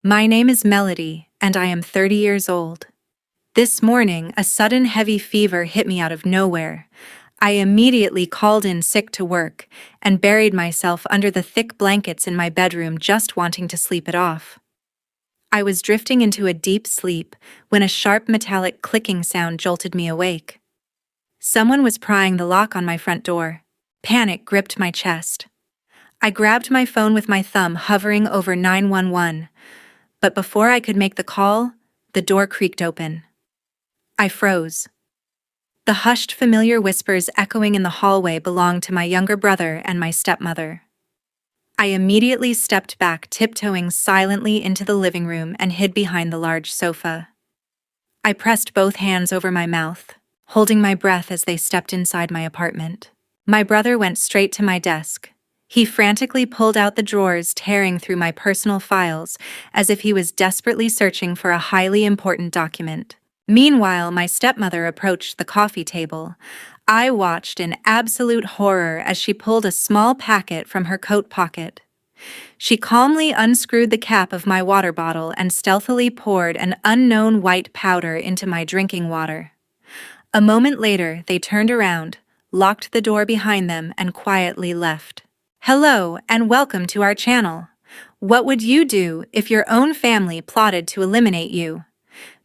My name is Melody, and I am 30 years old. This morning, a sudden heavy fever hit me out of nowhere. I immediately called in sick to work and buried myself under the thick blankets in my bedroom, just wanting to sleep it off. I was drifting into a deep sleep when a sharp metallic clicking sound jolted me awake. Someone was prying the lock on my front door. Panic gripped my chest. I grabbed my phone with my thumb hovering over 911, but before I could make the call, the door creaked open. I froze. The hushed, familiar whispers echoing in the hallway belonged to my younger brother and my stepmother. I immediately stepped back, tiptoeing silently into the living room and hid behind the large sofa. I pressed both hands over my mouth, holding my breath as they stepped inside my apartment. My brother went straight to my desk. He frantically pulled out the drawers, tearing through my personal files as if he was desperately searching for a highly important document. Meanwhile, my stepmother approached the coffee table. I watched in absolute horror as she pulled a small packet from her coat pocket. She calmly unscrewed the cap of my water bottle and stealthily poured an unknown white powder into my drinking water. A moment later, they turned around, locked the door behind them, and quietly left. Hello, and welcome to our channel. What would you do if your own family plotted to eliminate you?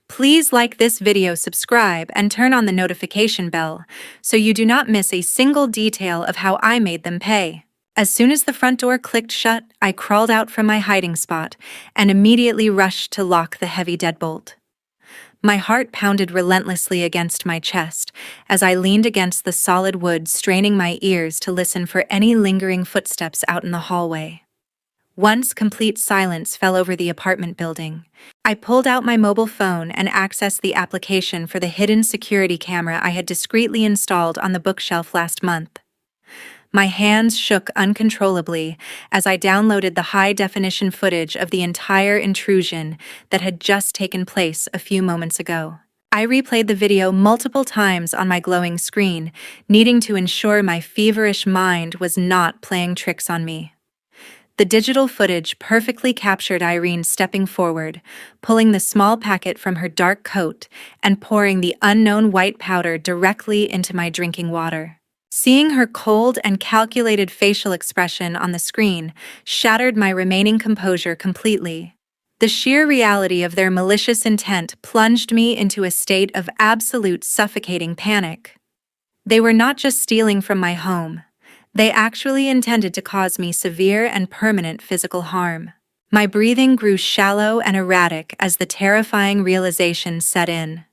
Please like this video, subscribe, and turn on the notification bell so you do not miss a single detail of how I made them pay. As soon as the front door clicked shut, I crawled out from my hiding spot and immediately rushed to lock the heavy deadbolt. My heart pounded relentlessly against my chest as I leaned against the solid wood, straining my ears to listen for any lingering footsteps out in the hallway. Once complete silence fell over the apartment building, I pulled out my mobile phone and accessed the application for the hidden security camera I had discreetly installed on the bookshelf last month. My hands shook uncontrollably as I downloaded the high-definition footage of the entire intrusion that had just taken place a few moments ago. I replayed the video multiple times on my glowing screen, needing to ensure my feverish mind was not playing tricks on me. The digital footage perfectly captured Irene stepping forward, pulling the small packet from her dark coat and pouring the unknown white powder directly into my drinking water. Seeing her cold and calculated facial expression on the screen shattered my remaining composure completely. The sheer reality of their malicious intent plunged me into a state of absolute suffocating panic. They were not just stealing from my home. They actually intended to cause me severe and permanent physical harm. My breathing grew shallow and erratic as the terrifying realization set in.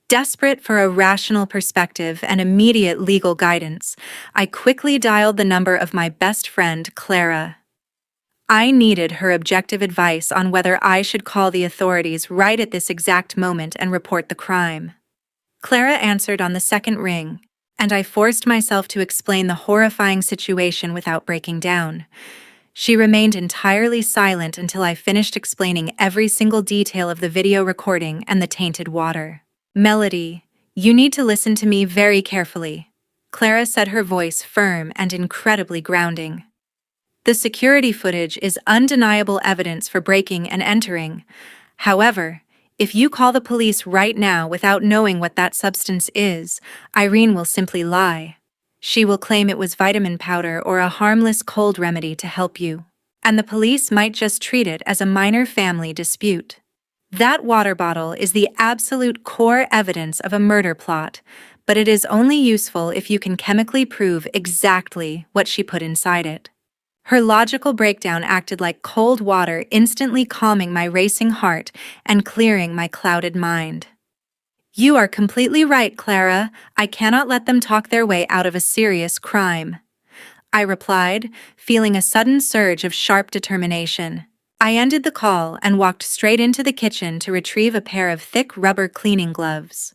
Desperate for a rational perspective and immediate legal guidance, I quickly dialed the number of my best friend, Clara. I needed her objective advice on whether I should call the authorities right at this exact moment and report the crime. Clara answered on the second ring, and I forced myself to explain the horrifying situation without breaking down. She remained entirely silent until I finished explaining every single detail of the video recording and the tainted water. Melody, you need to listen to me very carefully, Clara said, her voice firm and incredibly grounding. The security footage is undeniable evidence for breaking and entering. However, if you call the police right now without knowing what that substance is, Irene will simply lie. She will claim it was vitamin powder or a harmless cold remedy to help you, and the police might just treat it as a minor family dispute. That water bottle is the absolute core evidence of a murder plot, but it is only useful if you can chemically prove exactly what she put inside it. Her logical breakdown acted like cold water, instantly calming my racing heart and clearing my clouded mind. You are completely right, Clara. I cannot let them talk their way out of a serious crime, I replied, feeling a sudden surge of sharp determination. I ended the call and walked straight into the kitchen to retrieve a pair of thick rubber cleaning gloves.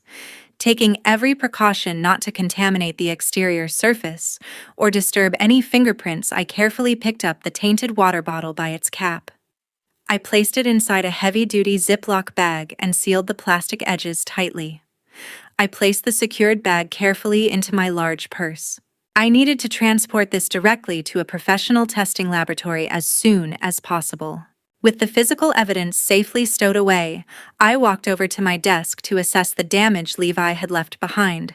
Taking every precaution not to contaminate the exterior surface or disturb any fingerprints, I carefully picked up the tainted water bottle by its cap. I placed it inside a heavy-duty Ziploc bag and sealed the plastic edges tightly. I placed the secured bag carefully into my large purse. I needed to transport this directly to a professional testing laboratory as soon as possible. With the physical evidence safely stowed away, I walked over to my desk to assess the damage Levi had left behind.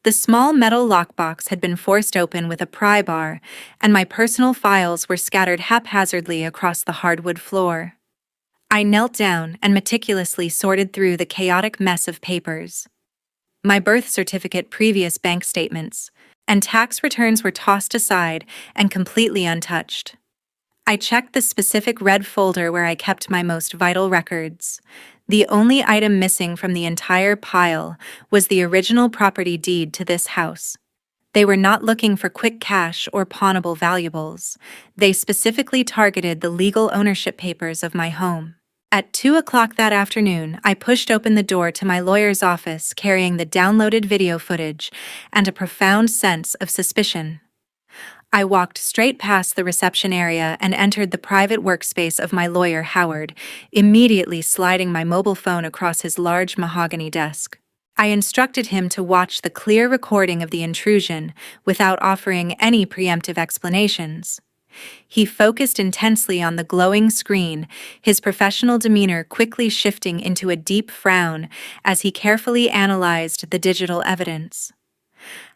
The small metal lockbox had been forced open with a pry bar, and my personal files were scattered haphazardly across the hardwood floor. I knelt down and meticulously sorted through the chaotic mess of papers. My birth certificate, previous bank statements, and tax returns were tossed aside and completely untouched. I checked the specific red folder where I kept my most vital records. The only item missing from the entire pile was the original property deed to this house. They were not looking for quick cash or pawnable valuables. They specifically targeted the legal ownership papers of my home. At 2 o'clock that afternoon, I pushed open the door to my lawyer's office carrying the downloaded video footage and a profound sense of suspicion. I walked straight past the reception area and entered the private workspace of my lawyer, Howard, immediately sliding my mobile phone across his large mahogany desk. I instructed him to watch the clear recording of the intrusion without offering any preemptive explanations. He focused intensely on the glowing screen, his professional demeanor quickly shifting into a deep frown as he carefully analyzed the digital evidence.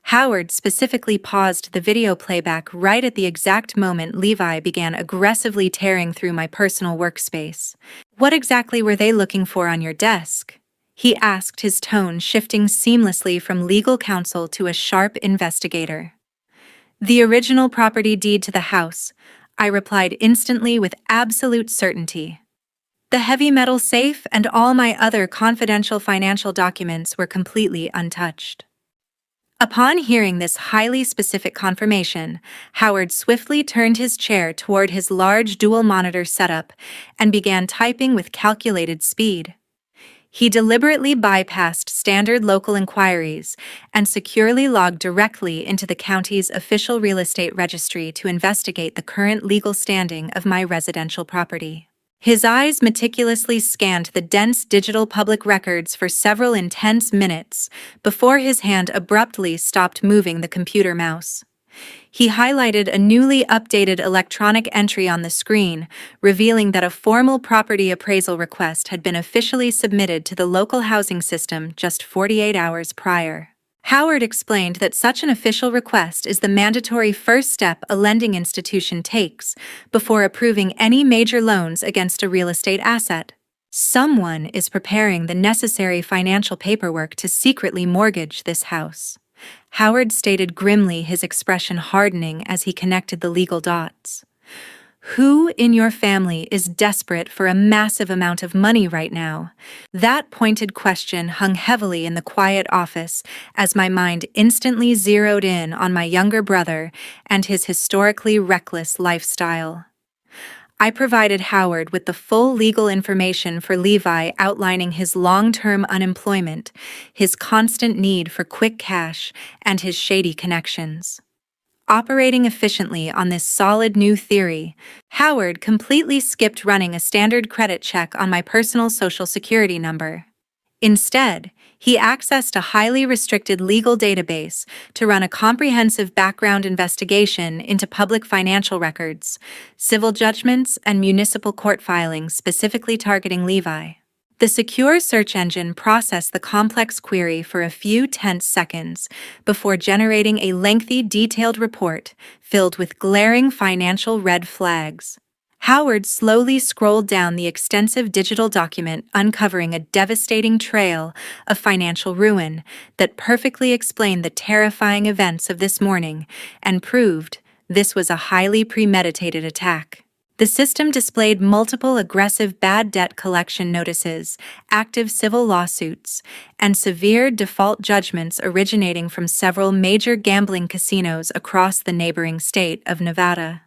Howard specifically paused the video playback right at the exact moment Levi began aggressively tearing through my personal workspace. "What exactly were they looking for on your desk?" he asked, his tone shifting seamlessly from legal counsel to a sharp investigator. "The original property deed to the house," I replied instantly with absolute certainty. The heavy metal safe and all my other confidential financial documents were completely untouched. Upon hearing this highly specific confirmation, Howard swiftly turned his chair toward his large dual-monitor setup and began typing with calculated speed. He deliberately bypassed standard local inquiries and securely logged directly into the county's official real estate registry to investigate the current legal standing of my residential property. His eyes meticulously scanned the dense digital public records for several intense minutes before his hand abruptly stopped moving the computer mouse. He highlighted a newly updated electronic entry on the screen, revealing that a formal property appraisal request had been officially submitted to the local housing system just 48 hours prior. Howard explained that such an official request is the mandatory first step a lending institution takes before approving any major loans against a real estate asset. Someone is preparing the necessary financial paperwork to secretly mortgage this house. Howard stated grimly, his expression hardening as he connected the legal dots. Who in your family is desperate for a massive amount of money right now? That pointed question hung heavily in the quiet office as my mind instantly zeroed in on my younger brother and his historically reckless lifestyle. I provided Howard with the full legal information for Levi, outlining his long-term unemployment, his constant need for quick cash, and his shady connections. Operating efficiently on this solid new theory, Howard completely skipped running a standard credit check on my personal Social Security number. Instead, he accessed a highly restricted legal database to run a comprehensive background investigation into public financial records, civil judgments, and municipal court filings specifically targeting Levi. The secure search engine processed the complex query for a few tense seconds before generating a lengthy, detailed report filled with glaring financial red flags. Howard slowly scrolled down the extensive digital document, uncovering a devastating trail of financial ruin that perfectly explained the terrifying events of this morning and proved this was a highly premeditated attack. The system displayed multiple aggressive bad debt collection notices, active civil lawsuits, and severe default judgments originating from several major gambling casinos across the neighboring state of Nevada.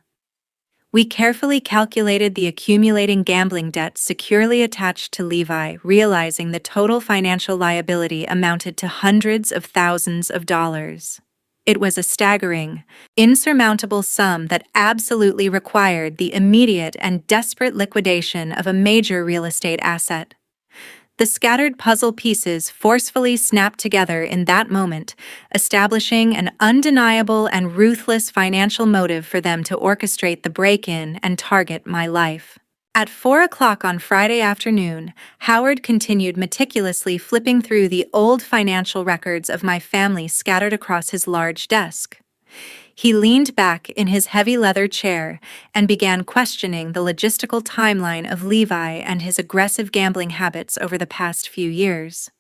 We carefully calculated the accumulating gambling debt securely attached to Levi, realizing the total financial liability amounted to hundreds of thousands of dollars. It was a staggering, insurmountable sum that absolutely required the immediate and desperate liquidation of a major real estate asset. The scattered puzzle pieces forcefully snapped together in that moment, establishing an undeniable and ruthless financial motive for them to orchestrate the break-in and target my life. At 4 o'clock on Friday afternoon, Howard continued meticulously flipping through the old financial records of my family scattered across his large desk. He leaned back in his heavy leather chair and began questioning the logistical timeline of Levi and his aggressive gambling habits over the past few years.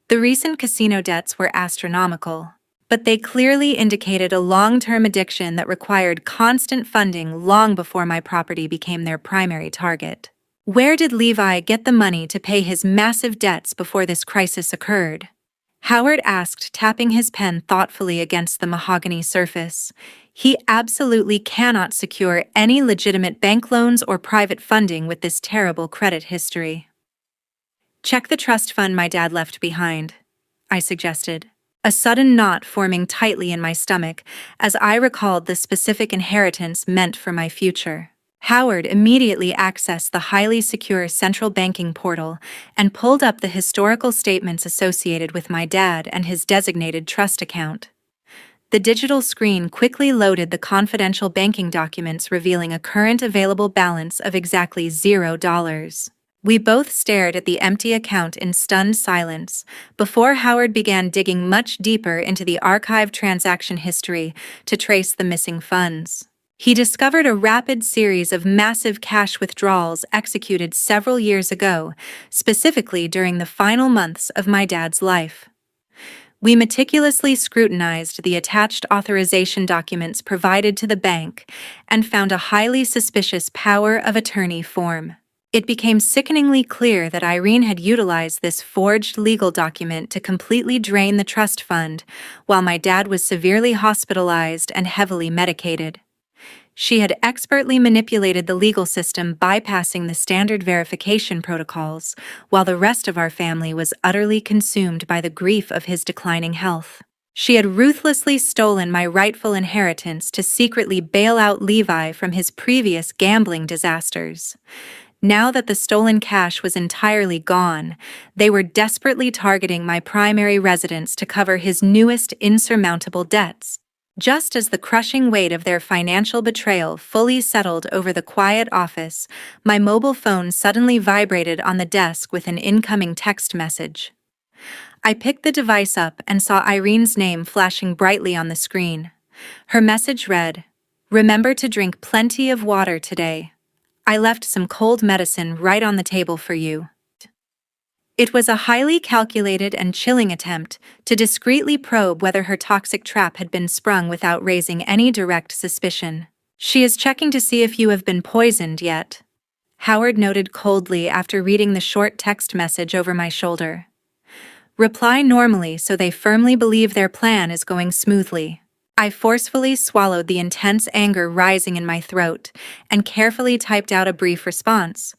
The recent casino debts were astronomical, but they clearly indicated a long-term addiction that required constant funding long before my property became their primary target. Where did Levi get the money to pay his massive debts before this crisis occurred? Howard asked, tapping his pen thoughtfully against the mahogany surface. He absolutely cannot secure any legitimate bank loans or private funding with this terrible credit history. Check the trust fund my dad left behind, I suggested, a sudden knot forming tightly in my stomach as I recalled the specific inheritance meant for my future. Howard immediately accessed the highly secure central banking portal and pulled up the historical statements associated with my dad and his designated trust account. The digital screen quickly loaded the confidential banking documents revealing a current available balance of exactly $0. We both stared at the empty account in stunned silence before Howard began digging much deeper into the archived transaction history to trace the missing funds. He discovered a rapid series of massive cash withdrawals executed several years ago, specifically during the final months of my dad's life. We meticulously scrutinized the attached authorization documents provided to the bank and found a highly suspicious power of attorney form. It became sickeningly clear that Irene had utilized this forged legal document to completely drain the trust fund while my dad was severely hospitalized and heavily medicated. She had expertly manipulated the legal system, bypassing the standard verification protocols, while the rest of our family was utterly consumed by the grief of his declining health. She had ruthlessly stolen my rightful inheritance to secretly bail out Levi from his previous gambling disasters. Now that the stolen cash was entirely gone, they were desperately targeting my primary residence to cover his newest insurmountable debts. Just as the crushing weight of their financial betrayal fully settled over the quiet office, my mobile phone suddenly vibrated on the desk with an incoming text message. I picked the device up and saw Irene's name flashing brightly on the screen. Her message read, "Remember to drink plenty of water today. I left some cold medicine right on the table for you." It was a highly calculated and chilling attempt to discreetly probe whether her toxic trap had been sprung without raising any direct suspicion. "She is checking to see if you have been poisoned yet," Howard noted coldly after reading the short text message over my shoulder. "Reply normally so they firmly believe their plan is going smoothly." I forcefully swallowed the intense anger rising in my throat and carefully typed out a brief response.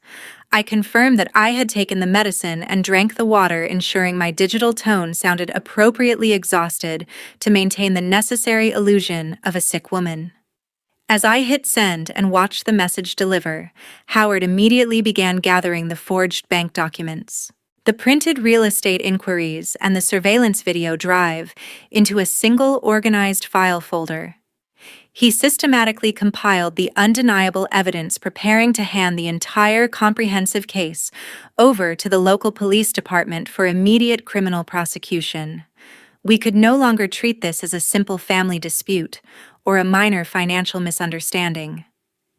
I confirmed that I had taken the medicine and drank the water, ensuring my digital tone sounded appropriately exhausted to maintain the necessary illusion of a sick woman. As I hit send and watched the message deliver, Howard immediately began gathering the forged bank documents, the printed real estate inquiries, and the surveillance video drive into a single organized file folder. He systematically compiled the undeniable evidence, preparing to hand the entire comprehensive case over to the local police department for immediate criminal prosecution. We could no longer treat this as a simple family dispute or a minor financial misunderstanding.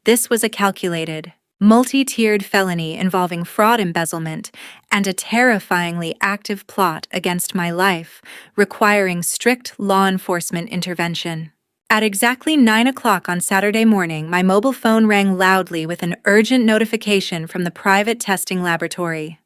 This was a calculated, multi-tiered felony involving fraud, embezzlement, and a terrifyingly active plot against my life, requiring strict law enforcement intervention. At exactly 9 o'clock on Saturday morning, my mobile phone rang loudly with an urgent notification from the private testing laboratory.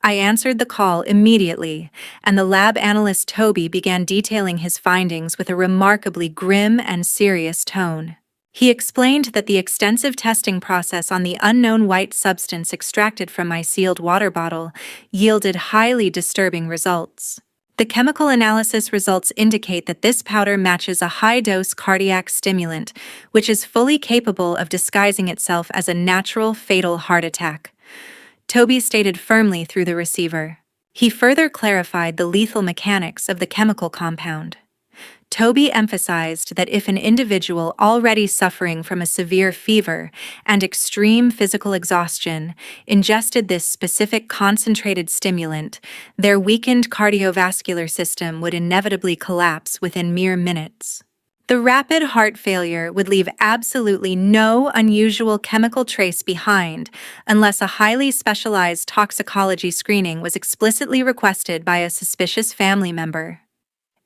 I answered the call immediately, and the lab analyst Toby began detailing his findings with a remarkably grim and serious tone. He explained that the extensive testing process on the unknown white substance extracted from my sealed water bottle yielded highly disturbing results. The chemical analysis results indicate that this powder matches a high-dose cardiac stimulant, which is fully capable of disguising itself as a natural, fatal heart attack, Toby stated firmly through the receiver. He further clarified the lethal mechanics of the chemical compound. Toby emphasized that if an individual already suffering from a severe fever and extreme physical exhaustion ingested this specific concentrated stimulant, their weakened cardiovascular system would inevitably collapse within mere minutes. The rapid heart failure would leave absolutely no unusual chemical trace behind unless a highly specialized toxicology screening was explicitly requested by a suspicious family member.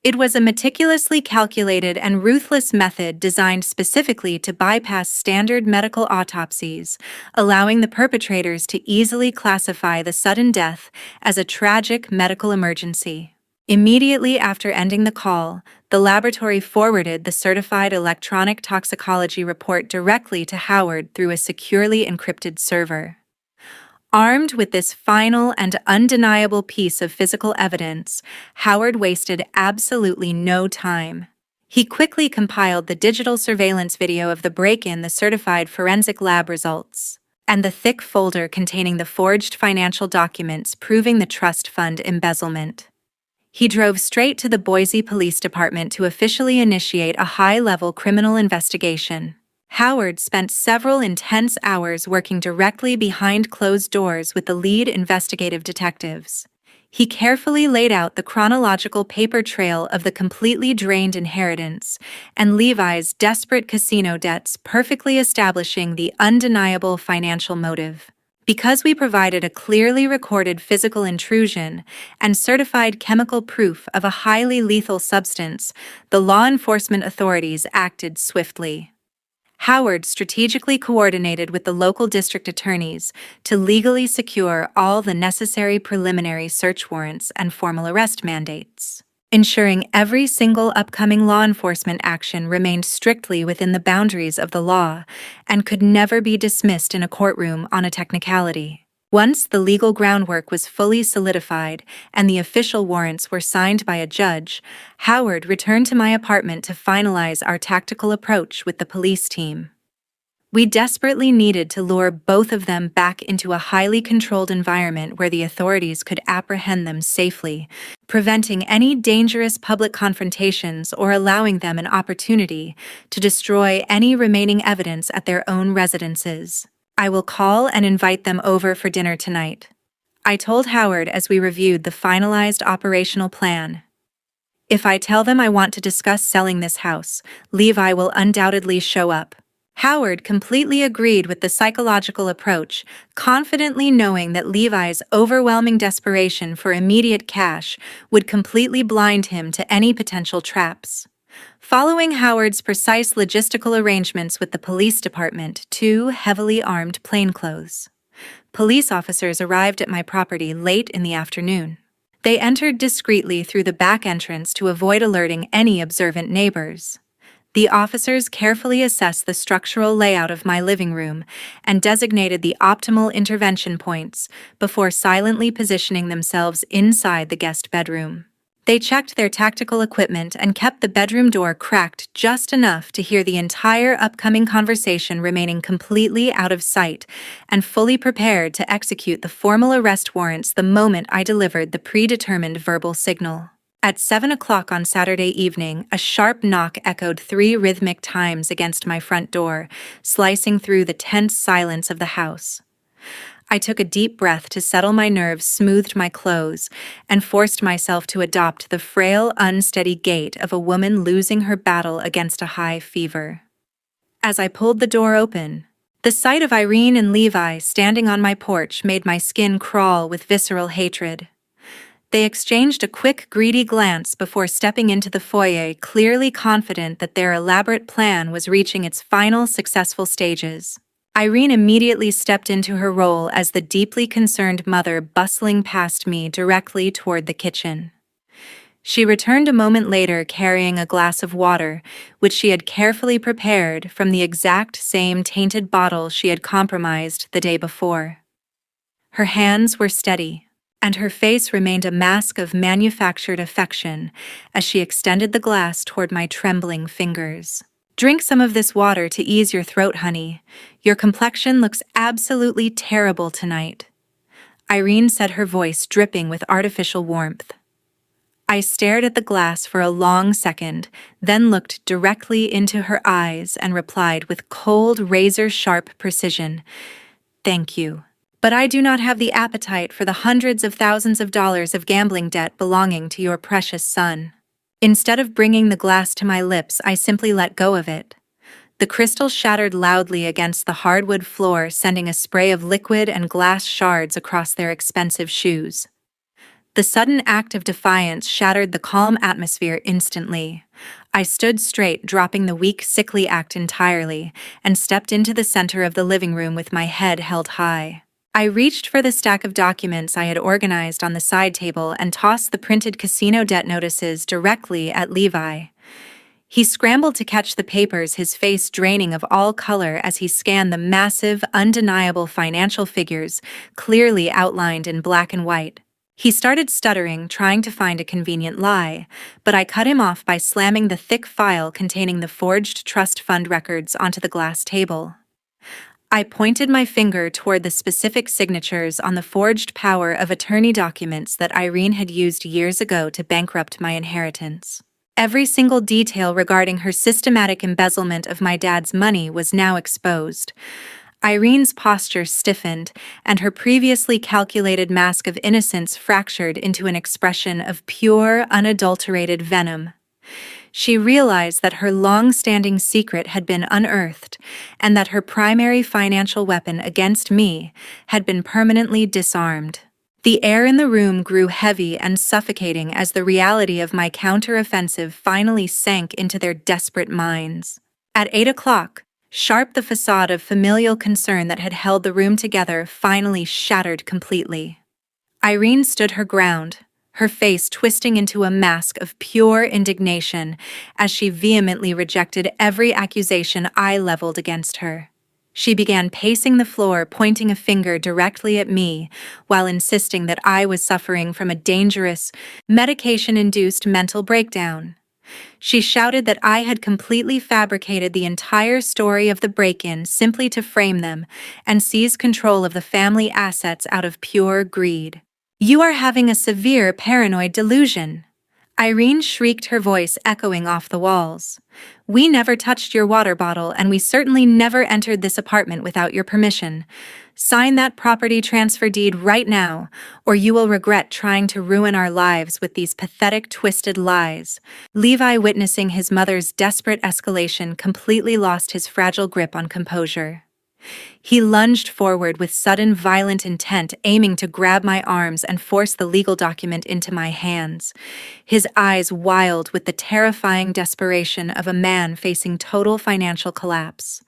It was a meticulously calculated and ruthless method designed specifically to bypass standard medical autopsies, allowing the perpetrators to easily classify the sudden death as a tragic medical emergency. Immediately after ending the call, the laboratory forwarded the certified electronic toxicology report directly to Howard through a securely encrypted server. Armed with this final and undeniable piece of physical evidence, Howard wasted absolutely no time. He quickly compiled the digital surveillance video of the break-in, the certified forensic lab results, and the thick folder containing the forged financial documents proving the trust fund embezzlement. He drove straight to the Boise Police Department to officially initiate a high-level criminal investigation. Howard spent several intense hours working directly behind closed doors with the lead investigative detectives. He carefully laid out the chronological paper trail of the completely drained inheritance and Levi's desperate casino debts, perfectly establishing the undeniable financial motive. Because we provided a clearly recorded physical intrusion and certified chemical proof of a highly lethal substance, the law enforcement authorities acted swiftly. Howard strategically coordinated with the local district attorneys to legally secure all the necessary preliminary search warrants and formal arrest mandates, ensuring every single upcoming law enforcement action remained strictly within the boundaries of the law and could never be dismissed in a courtroom on a technicality. Once the legal groundwork was fully solidified and the official warrants were signed by a judge, Howard returned to my apartment to finalize our tactical approach with the police team. We desperately needed to lure both of them back into a highly controlled environment where the authorities could apprehend them safely, preventing any dangerous public confrontations or allowing them an opportunity to destroy any remaining evidence at their own residences. I will call and invite them over for dinner tonight, I told Howard as we reviewed the finalized operational plan. If I tell them I want to discuss selling this house, Levi will undoubtedly show up. Howard completely agreed with the psychological approach, confidently knowing that Levi's overwhelming desperation for immediate cash would completely blind him to any potential traps. Following Howard's precise logistical arrangements with the police department, 2 heavily armed plainclothes police officers arrived at my property late in the afternoon. They entered discreetly through the back entrance to avoid alerting any observant neighbors. The officers carefully assessed the structural layout of my living room and designated the optimal intervention points before silently positioning themselves inside the guest bedroom. They checked their tactical equipment and kept the bedroom door cracked just enough to hear the entire upcoming conversation, remaining completely out of sight and fully prepared to execute the formal arrest warrants the moment I delivered the predetermined verbal signal. At 7 o'clock on Saturday evening, a sharp knock echoed 3 rhythmic times against my front door, slicing through the tense silence of the house. I took a deep breath to settle my nerves, smoothed my clothes, and forced myself to adopt the frail, unsteady gait of a woman losing her battle against a high fever. As I pulled the door open, the sight of Irene and Levi standing on my porch made my skin crawl with visceral hatred. They exchanged a quick, greedy glance before stepping into the foyer, clearly confident that their elaborate plan was reaching its final successful stages. Irene immediately stepped into her role as the deeply concerned mother, bustling past me directly toward the kitchen. She returned a moment later carrying a glass of water, which she had carefully prepared from the exact same tainted bottle she had compromised the day before. Her hands were steady, and her face remained a mask of manufactured affection as she extended the glass toward my trembling fingers. "Drink some of this water to ease your throat, honey. Your complexion looks absolutely terrible tonight," Irene said, her voice dripping with artificial warmth. I stared at the glass for a long second, then looked directly into her eyes and replied with cold, razor-sharp precision, "Thank you. But I do not have the appetite for the hundreds of thousands of dollars of gambling debt belonging to your precious son." Instead of bringing the glass to my lips, I simply let go of it. The crystal shattered loudly against the hardwood floor, sending a spray of liquid and glass shards across their expensive shoes. The sudden act of defiance shattered the calm atmosphere instantly. I stood straight, dropping the weak, sickly act entirely, and stepped into the center of the living room with my head held high. I reached for the stack of documents I had organized on the side table and tossed the printed casino debt notices directly at Levi. He scrambled to catch the papers, his face draining of all color as he scanned the massive, undeniable financial figures clearly outlined in black and white. He started stuttering, trying to find a convenient lie, but I cut him off by slamming the thick file containing the forged trust fund records onto the glass table. I pointed my finger toward the specific signatures on the forged power of attorney documents that Irene had used years ago to bankrupt my inheritance. Every single detail regarding her systematic embezzlement of my dad's money was now exposed. Irene's posture stiffened, and her previously calculated mask of innocence fractured into an expression of pure, unadulterated venom. She realized that her long-standing secret had been unearthed, and that her primary financial weapon against me had been permanently disarmed. The air in the room grew heavy and suffocating as the reality of my counteroffensive finally sank into their desperate minds. At 8 o'clock, sharp, the facade of familial concern that had held the room together finally shattered completely. Irene stood her ground, her face twisting into a mask of pure indignation as she vehemently rejected every accusation I leveled against her. She began pacing the floor, pointing a finger directly at me, while insisting that I was suffering from a dangerous, medication-induced mental breakdown. She shouted that I had completely fabricated the entire story of the break-in simply to frame them and seize control of the family assets out of pure greed. "You are having a severe paranoid delusion," Irene shrieked, her voice echoing off the walls. "We never touched your water bottle, and we certainly never entered this apartment without your permission. Sign that property transfer deed right now, or you will regret trying to ruin our lives with these pathetic, twisted lies." Levi, witnessing his mother's desperate escalation, completely lost his fragile grip on composure. He lunged forward with sudden, violent intent, aiming to grab my arms and force the legal document into my hands, his eyes wild with the terrifying desperation of a man facing total financial collapse.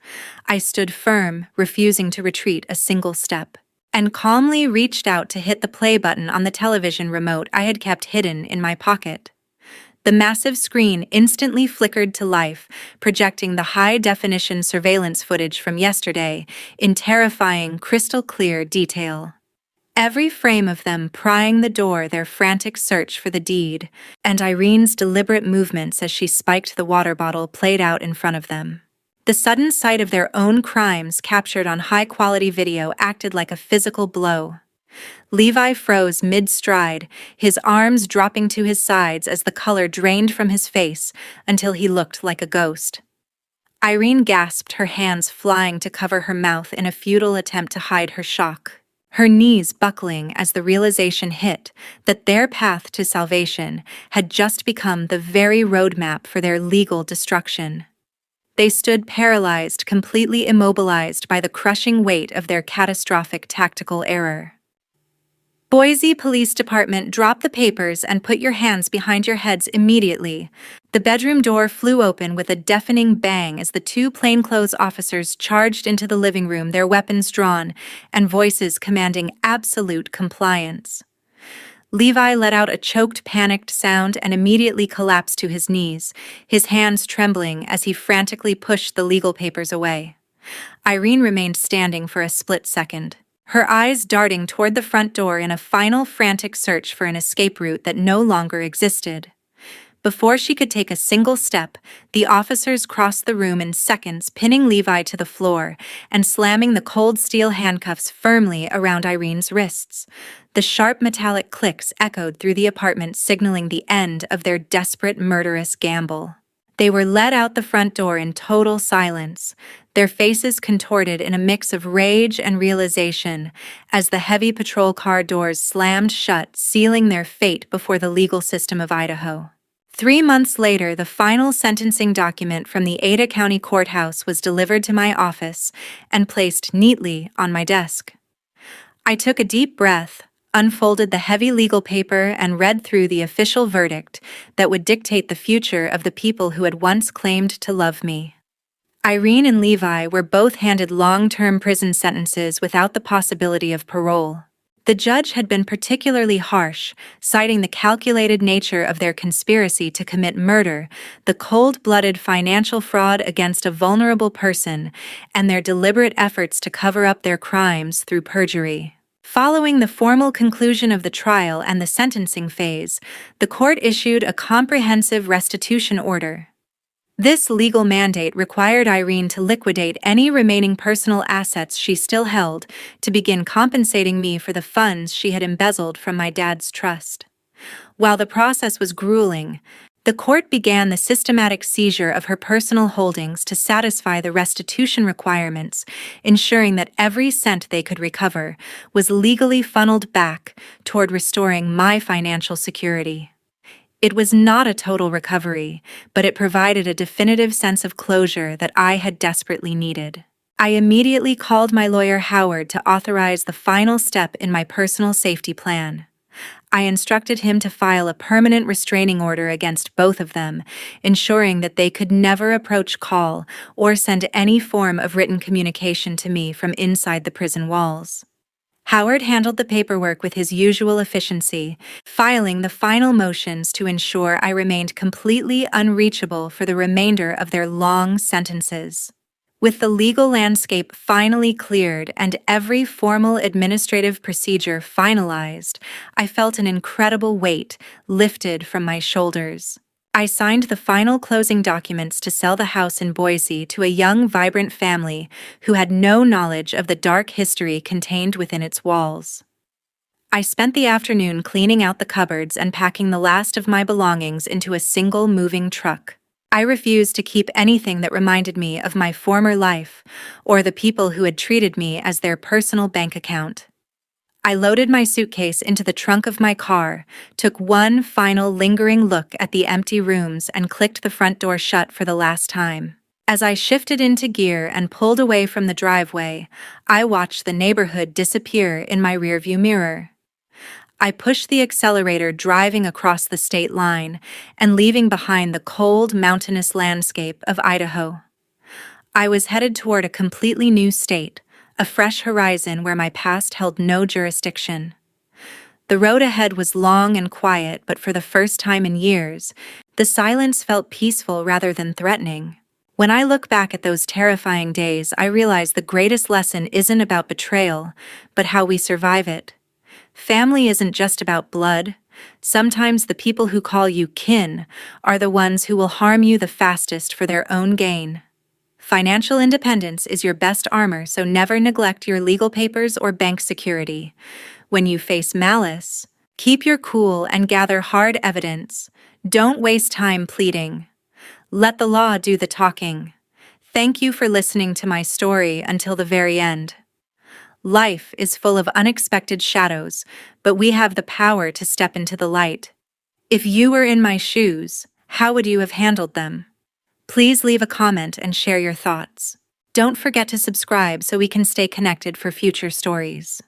I stood firm, refusing to retreat a single step, and calmly reached out to hit the play button on the television remote I had kept hidden in my pocket. The massive screen instantly flickered to life, projecting the high-definition surveillance footage from yesterday in terrifying, crystal-clear detail. Every frame of them prying the door, their frantic search for the deed, and Irene's deliberate movements as she spiked the water bottle played out in front of them. The sudden sight of their own crimes captured on high-quality video acted like a physical blow. Levi froze mid-stride, his arms dropping to his sides as the color drained from his face until he looked like a ghost. Irene gasped, her hands flying to cover her mouth in a futile attempt to hide her shock, her knees buckling as the realization hit that their path to salvation had just become the very roadmap for their legal destruction. They stood paralyzed, completely immobilized by the crushing weight of their catastrophic tactical error. "Boise Police Department, drop the papers and put your hands behind your heads immediately." The bedroom door flew open with a deafening bang as the two plainclothes officers charged into the living room, their weapons drawn and voices commanding absolute compliance. Levi let out a choked, panicked sound and immediately collapsed to his knees, his hands trembling as he frantically pushed the legal papers away. Irene remained standing for a split second, her eyes darting toward the front door in a final frantic search for an escape route that no longer existed. Before she could take a single step, the officers crossed the room in seconds, pinning Levi to the floor and slamming the cold steel handcuffs firmly around Irene's wrists. The sharp metallic clicks echoed through the apartment, signaling the end of their desperate, murderous gamble. They were led out the front door in total silence, their faces contorted in a mix of rage and realization as the heavy patrol car doors slammed shut, sealing their fate before the legal system of Idaho. 3 months later, the final sentencing document from the Ada County Courthouse was delivered to my office and placed neatly on my desk. I took a deep breath, unfolded the heavy legal paper, and read through the official verdict that would dictate the future of the people who had once claimed to love me. Irene and Levi were both handed long-term prison sentences without the possibility of parole. The judge had been particularly harsh, citing the calculated nature of their conspiracy to commit murder, the cold-blooded financial fraud against a vulnerable person, and their deliberate efforts to cover up their crimes through perjury. Following the formal conclusion of the trial and the sentencing phase, the court issued a comprehensive restitution order. This legal mandate required Irene to liquidate any remaining personal assets she still held to begin compensating me for the funds she had embezzled from my dad's trust. While the process was grueling, the court began the systematic seizure of her personal holdings to satisfy the restitution requirements, ensuring that every cent they could recover was legally funneled back toward restoring my financial security. It was not a total recovery, but it provided a definitive sense of closure that I had desperately needed. I immediately called my lawyer Howard to authorize the final step in my personal safety plan. I instructed him to file a permanent restraining order against both of them, ensuring that they could never approach, call, or send any form of written communication to me from inside the prison walls. Howard handled the paperwork with his usual efficiency, filing the final motions to ensure I remained completely unreachable for the remainder of their long sentences. With the legal landscape finally cleared and every formal administrative procedure finalized, I felt an incredible weight lifted from my shoulders. I signed the final closing documents to sell the house in Boise to a young, vibrant family who had no knowledge of the dark history contained within its walls. I spent the afternoon cleaning out the cupboards and packing the last of my belongings into a single moving truck. I refused to keep anything that reminded me of my former life or the people who had treated me as their personal bank account. I loaded my suitcase into the trunk of my car, took one final lingering look at the empty rooms, and clicked the front door shut for the last time. As I shifted into gear and pulled away from the driveway, I watched the neighborhood disappear in my rearview mirror. I pushed the accelerator, driving across the state line and leaving behind the cold, mountainous landscape of Idaho. I was headed toward a completely new state, a fresh horizon where my past held no jurisdiction. The road ahead was long and quiet, but for the first time in years, the silence felt peaceful rather than threatening. When I look back at those terrifying days, I realize the greatest lesson isn't about betrayal, but how we survive it. Family isn't just about blood. Sometimes the people who call you kin are the ones who will harm you the fastest for their own gain. Financial independence is your best armor, so never neglect your legal papers or bank security. When you face malice, keep your cool and gather hard evidence. Don't waste time pleading. Let the law do the talking. Thank you for listening to my story until the very end. Life is full of unexpected shadows, but we have the power to step into the light. If you were in my shoes, how would you have handled them? Please leave a comment and share your thoughts. Don't forget to subscribe so we can stay connected for future stories.